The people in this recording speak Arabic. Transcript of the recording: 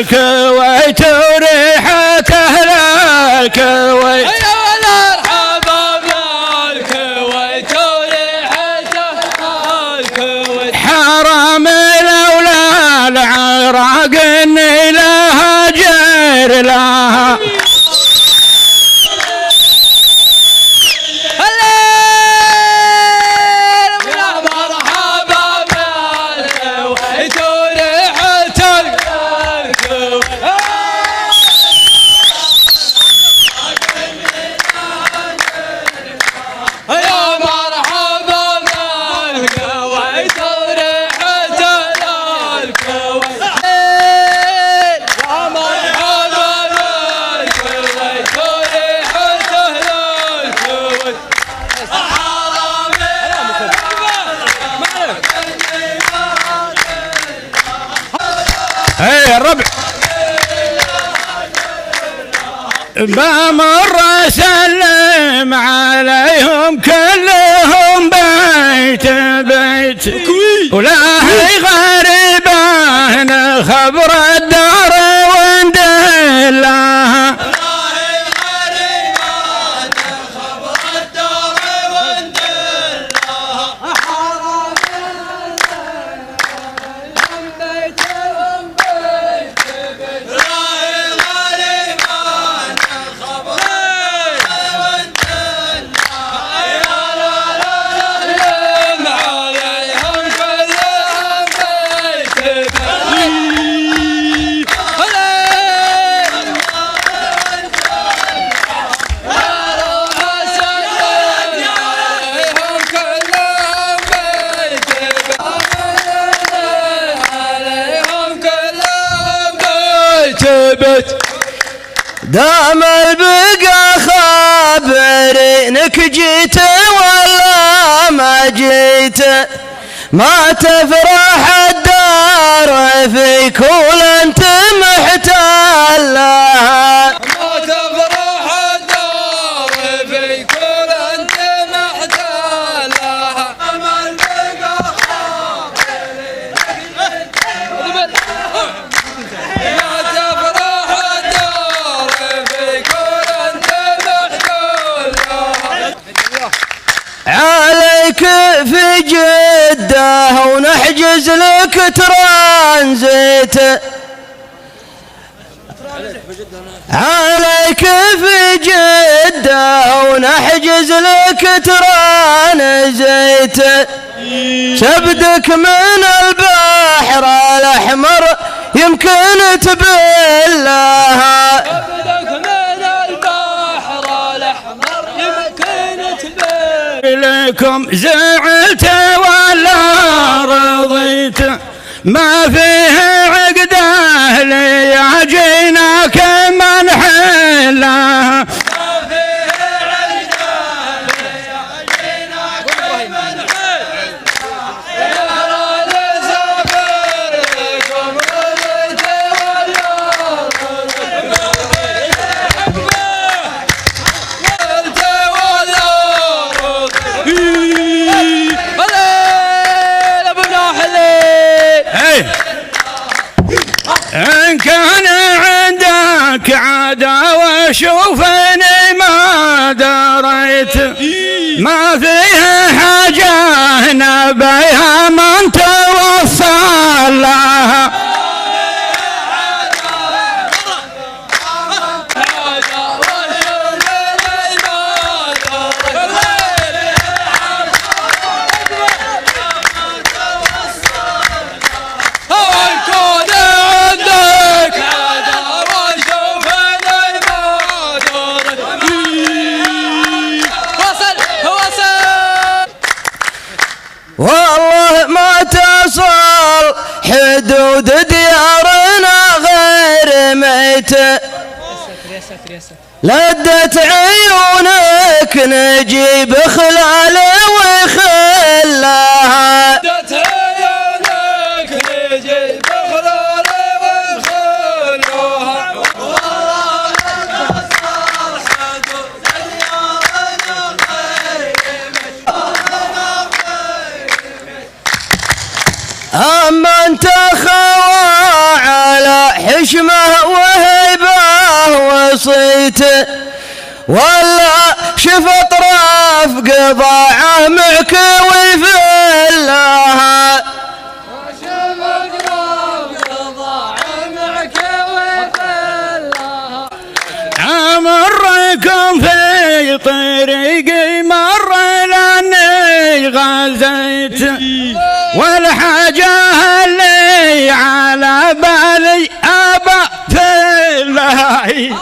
الكويت وريحة أهل الكويت حرام لولا العراق إني لها جير لها الربع بمر اسلم عليهم كلهم بيت بيت ولا هي غريبة خبر الدار وندلها دام البقى خابرينك جيت ولا ما جيت ما تفرح الدار فيك ولا انت محتالها ما تفرح الدار فيك ولا انت محتالها دام البقى عليك في جدة ونحجز لك ترانزيت عليك في جدة ونحجز لك ترانزيت سبدك من البحر الأحمر يمكن تبلها لكم زعلت ولا رضيت ما فيه عقده لي عجيناك من حلها إن كان عندك عداوة شوفني ما دريت ما فيها حاجة نبيها من توصل لها والله ما تصل حدود ديارنا غير ميتة لدت عيونك نجيب خلال وخلاها لدت عيونك نجيب خلال وخلاها أما انت خوا على حشمة غازيته ولا شف اطراف قضاعه مكوي في الله أمركم في طريقي مر لاني غزيت والحاجة اللي على بالي أبا في الله